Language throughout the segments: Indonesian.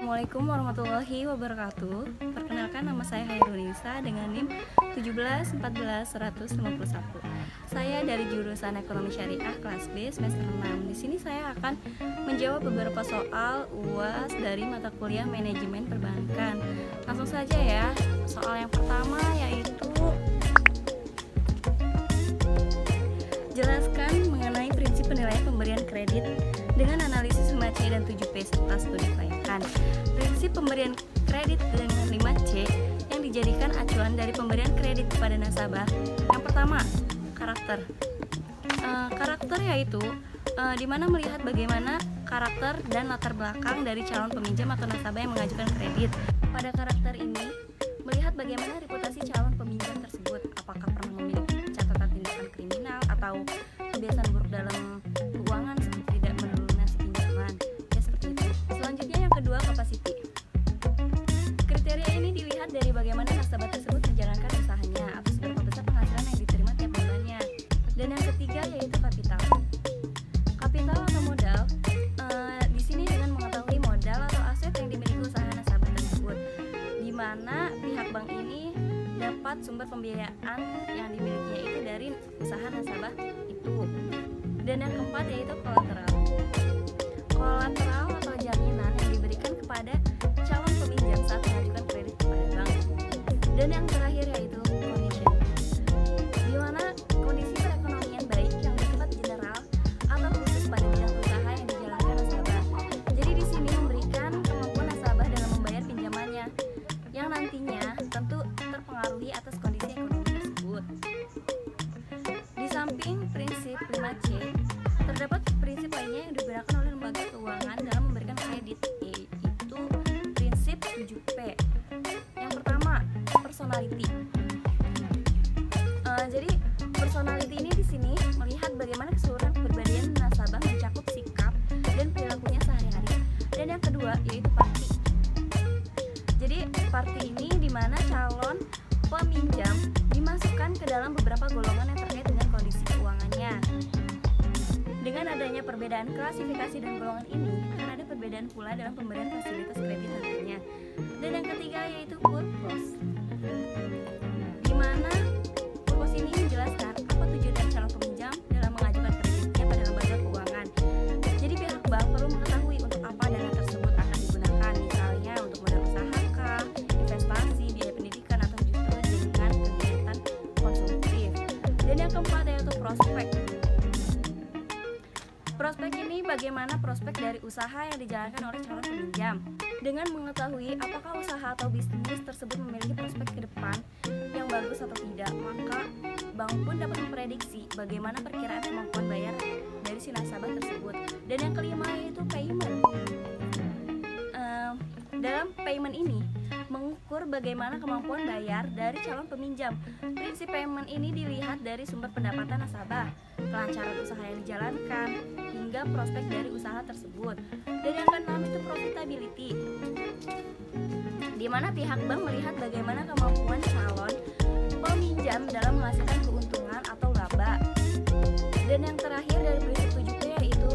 Assalamualaikum warahmatullahi wabarakatuh. Perkenalkan, nama saya Hairunisa dengan NIM 1714151. Saya dari jurusan Ekonomi Syariah kelas B semester 6. Di sini saya akan menjawab beberapa soal UAS dari mata kuliah Manajemen Perbankan. Langsung saja ya. Soal yang pertama yaitu jelaskan mengenai prinsip penilaian pemberian kredit dengan analisis 5C dan 7P serta studi kelayakan. Prinsip pemberian kredit dengan 5C yang dijadikan acuan dari pemberian kredit kepada nasabah. Yang pertama, karakter. Karakter yaitu di mana melihat bagaimana karakter dan latar belakang dari calon peminjam atau nasabah yang mengajukan kredit. Pada karakter ini, melihat bagaimana reputasi calon peminjam tersebut, apakah pernah memiliki catatan tindakan kriminal atau kebiasaan buruk dalam keuangan seperti tidak melunasi pinjaman, ya seperti itu. Selanjutnya yang kedua, capacity. Kriteria ini dilihat dari bagaimana nasabah tersebut menjalankan usahanya atau seberapa besar penghasilan yang diterima tiap bulannya. Dan yang ketiga yaitu kapital. Kapital atau modal, di sini dengan mengetahui modal atau aset yang dimiliki usaha nasabah tersebut, di mana pihak bank ini dapat sumber pembiayaan yang dimilikinya itu dari usaha nasabah itu. Dan yang keempat yaitu kolateral. Kolateral atau jaminan yang diberikan kepada calon peminjam saat mengajukan kredit kepada bank. Dan yang terakhir yaitu condition, di mana kondisi perekonomian baik yang bersifat general atau khusus pada bidang usaha yang dijalankan nasabah. Jadi di sini memberikan kemampuan nasabah dalam membayar pinjamannya, yang nantinya tentu terpengaruhi atas kondisi ekonomi tersebut. Di samping prinsip 5C, terdapat prinsip lainnya yang digunakan oleh lembaga keuangan dalam memberikan kredit, yaitu prinsip 7P. Yang pertama, personality. Jadi personality ini di sini melihat bagaimana keseluruhan kepribadian nasabah mencakup sikap dan perilakunya sehari-hari. Dan yang kedua yaitu party. Jadi party ini di mana calon peminjam dimasukkan ke dalam beberapa golongan yang terkait dengan kondisi keuangannya. Dengan adanya perbedaan klasifikasi dan golongan ini, akan ada perbedaan pula dalam pemberian fasilitas kredit nantinya. Dan yang ketiga yaitu purpose, di mana purpose ini menjelaskan apa tujuan dari calon peminjam dalam mengajukan kreditnya pada lembaga keuangan. Jadi pihak bank perlu mengetahui untuk apa dana tersebut akan digunakan, misalnya untuk modal usaha kah, investasi, biaya pendidikan, atau justru dengan kegiatan konsumtif. Dan yang keempat yaitu prospek. Prospek ini bagaimana prospek dari usaha yang dijalankan oleh calon peminjam. Dengan mengetahui apakah usaha atau bisnis tersebut memiliki prospek ke depan yang bagus atau tidak, maka bank pun dapat memprediksi bagaimana perkiraan kemampuan bayar dari si nasabah tersebut. Dan yang kelima yaitu payment. Dalam payment ini mengukur bagaimana kemampuan bayar dari calon peminjam. Prinsip payment ini dilihat dari sumber pendapatan nasabah, kelancaran usaha yang dijalankan, hingga prospek dari usaha tersebut. Dan yang keenam itu profitability, di mana pihak bank melihat bagaimana kemampuan calon peminjam dalam menghasilkan keuntungan atau laba. Dan yang terakhir dari prinsip 7P yaitu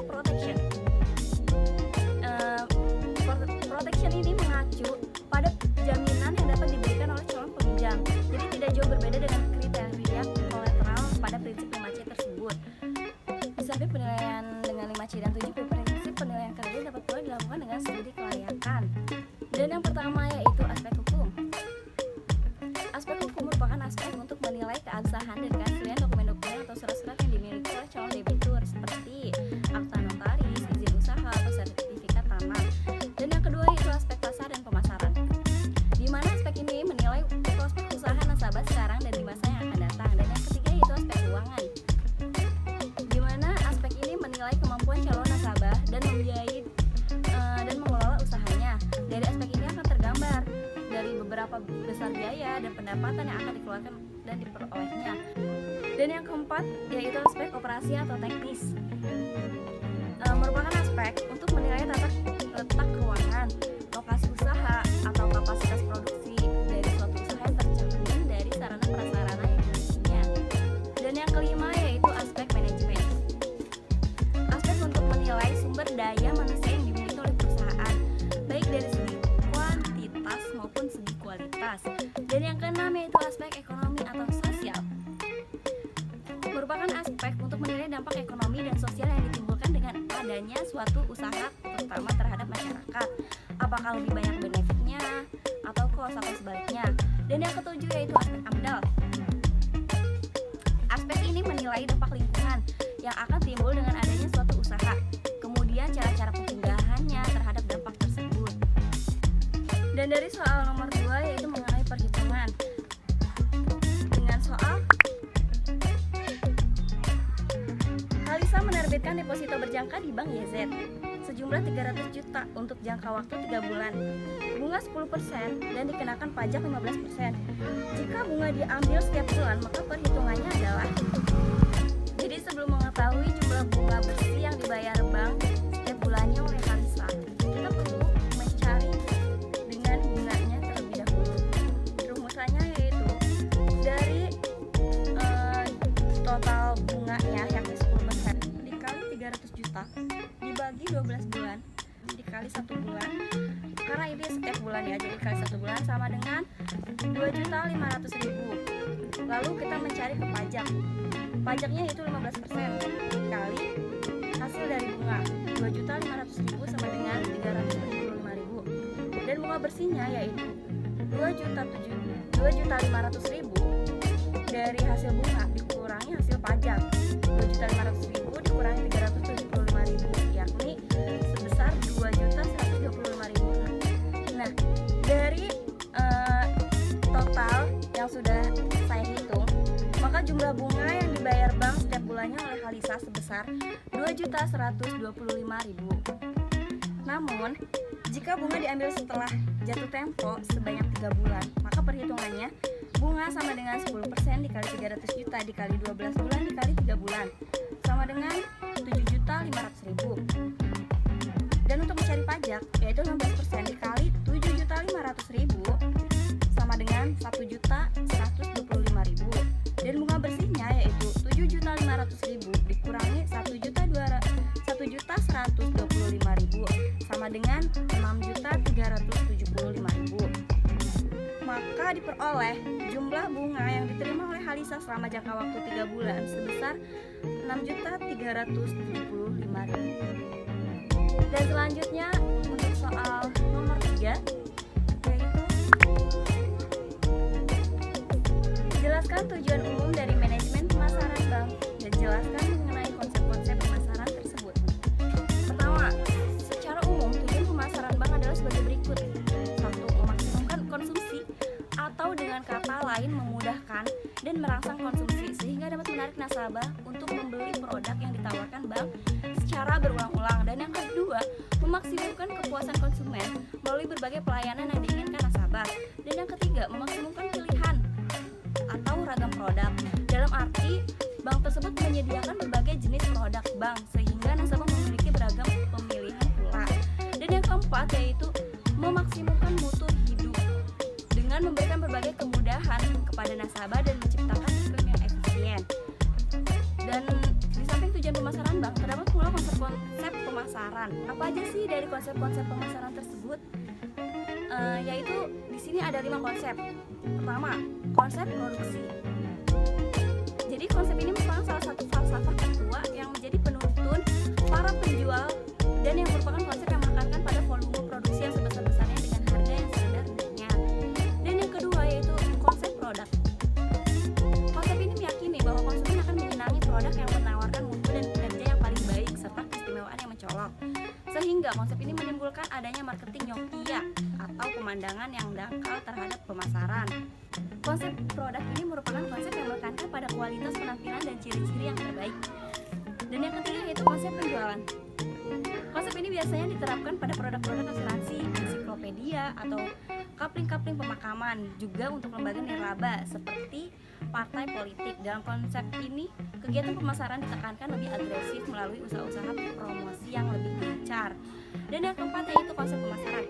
protection. Protection ini mengacu pada jaminan yang dapat diberikan oleh calon peminjam. Jadi tidak jauh berbeda dengan kriteria kolateral pada prinsip 5C tersebut. Di samping penilaian dengan 5C dan 7P, prinsip penilaian kredit dapat pula dilakukan dengan studi kelayakan. Dan yang pertama yaitu aspek hukum. Aspek hukum merupakan aspek untuk menilai keabsahan dan keaslian dokumen-dokumen atau surat-surat yang dimiliki oleh calon debitur seperti akta notaris, izin usaha, atau sertifikat tanah. Dan yang kedua yaitu aspek pasar dan pemasaran, di mana aspek ini menilai prospek usaha nasabah sekarang dan di masa yang akan datang. Dan yang ketiga yaitu aspek keuangan, di mana aspek ini menilai kemampuan calon nasabah dan membiayai dan mengelola usahanya. Dari aspek ini akan tergambar dari beberapa besar biaya dan pendapatan yang akan dikeluarkan dan diperolehnya. Dan yang keempat yaitu aspek operasi atau teknis, merupakan aspek untuk menilai tata letak keuangan, lokasi usaha, atau kapasitas produksi dari suatu usaha yang tercermin dari sarana prasarana yang dimilikinya. Dan yang kelima yaitu aspek manajemen, aspek untuk menilai sumber daya manusia yang dimiliki oleh perusahaan, baik suatu usaha terutama terhadap masyarakat. Apakah lebih banyak benefitnya atau cost atau sebaliknya. Dan yang ketujuh yaitu aspek AMDAL. Aspek ini menilai dampak lingkungan yang akan timbul dengan adanya suatu usaha, kemudian cara-cara pencegahannya terhadap dampak tersebut. Dan dari soal nomor 2 yaitu mengenai perhitungan. Dengan soal Halisa menerbitkan deposito berjangka di Bank YZ sejumlah 300 juta untuk jangka waktu 3 bulan. Bunga 10% dan dikenakan pajak 15%. Jika bunga diambil setiap bulan, maka perhitungannya adalah jadi sebelum mengetahui jumlah bunga bersih yang dibayar bank setiap bulannya oleh Halisa, kita perlu mencari dengan bunganya terlebih dahulu. Rumusannya yaitu dari total bunganya yakni 10% dikali 300 juta dibagi 12 bulan dikali 1 bulan, karena ini setiap bulan ya, jadi dikali 1 bulan sama dengan 2.500.000. Lalu kita mencari ke pajaknya itu 15% dikali hasil dari bunga 2.500.000 sama dengan 375.000, dan bunga bersihnya yaitu 2.500.000 dari hasil bunga dikurangi hasil pajak 2.500.000 dikurangi 375.000, yakni sebesar 2.125.000. Nah, dari total yang sudah saya hitung, maka jumlah bunga yang dibayar bank setiap bulannya oleh Halisa sebesar 2.125.000. Namun, jika bunga diambil setelah jatuh tempo sebanyak 3 bulan, maka perhitungannya bunga sama dengan 10% dikali 300 juta dikali 12 bulan dikali 3 bulan sama dengan 7.500.000. Dan untuk mencari pajak yaitu 15% dikali 7.500.000 sama dengan 1.125.000. Dan bunga bersihnya yaitu 7.500.000 dikurangi 1.125.000 sama dengan 6.375.000. Maka diperoleh jumlah bunga yang diterima oleh Halisa selama jangka waktu 3 bulan sebesar 6.375.000. Dan selanjutnya untuk soal nomor 3 yaitu jelaskan tujuan umum dari manajemen pemasaran bank dan jelaskan mengenai konsep-konsep pemasaran tersebut. Pertama, secara umum tujuan pemasaran bank adalah sebagai berikut. 1. Memaksimumkan konsumsi atau dengan kata lain memudahkan dan merangsang konsumsi sehingga dapat menarik nasabah untuk membeli produk yang ditawarkan bank secara berulang-ulang. Dan yang kedua, memaksimumkan kepuasan konsumen melalui berbagai pelayanan yang diinginkan nasabah. Dan yang ketiga, memaksimumkan pilihan atau ragam produk. Dalam arti, bank tersebut menyediakan berbagai jenis produk bank sehingga nasabah memiliki beragam pemilihan pula. Dan yang keempat yaitu memaksimumkan mutu hidup dengan memberikan berbagai kemudahan kepada nasabah dan menciptakan sistem yang efisien. Dan di samping tujuan pemasaran bank, terdapat pula konsep-konsep pemasaran. Apa aja sih dari konsep-konsep pemasaran tersebut? Yaitu di sini ada 5 konsep. Pertama, konsep produksi. Jadi konsep ini merupakan salah satu falsafah tertua yang menjadi penuntun para penjual dan yang merupakan konsep yang menekankan pada volume produksi yang sebesar-besarnya dengan harga yang serendah-rendahnya. Dan yang kedua yaitu konsep produk. Konsep ini meyakini bahwa konsumen akan menyenangi produk yang menawarkan mutu dan kinerja yang paling baik serta keistimewaan yang mencolok. Sehingga konsep ini menimbulkan adanya marketing nyokia atau pemandangan yang dangkal terhadap pemasaran. Konsep produk ini merupakan konsep yang menekankan pada kualitas penampilan dan ciri-ciri yang terbaik. Dan yang ketiga yaitu konsep penjualan. Konsep ini biasanya diterapkan pada produk-produk asuransi, ensiklopedia, atau kapling-kapling pemakaman, juga untuk lembaga nirlaba seperti partai politik. Dalam konsep ini, kegiatan pemasaran ditekankan lebih agresif melalui usaha-usaha promosi yang lebih gencar. Dan yang keempat yaitu konsep pemasaran.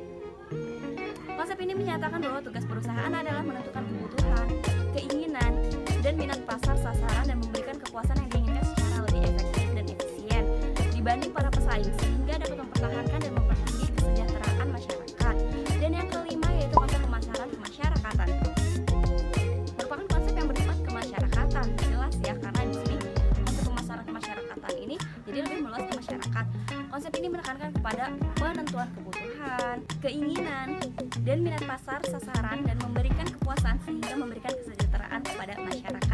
Konsep ini menyatakan bahwa tugas perusahaan adalah menentukan kebutuhan, keinginan, dan minat pasar sasaran dan memberikan kepuasan yang diinginkan secara lebih efektif dan efisien dibanding para pesaing sehingga dapat mempertahankan dan mempertinggi kesejahteraan masyarakat. Dan yang kelima yaitu konsep pemasaran kemasyarakatan. Merupakan konsep yang bersifat kemasyarakatan, jelas ya, karena di sini konsep pemasaran kemasyarakatan ini jadi lebih meluas ke masyarakat. Konsep ini keinginan dan minat pasar sasaran dan memberikan kepuasan sehingga memberikan kesejahteraan kepada masyarakat.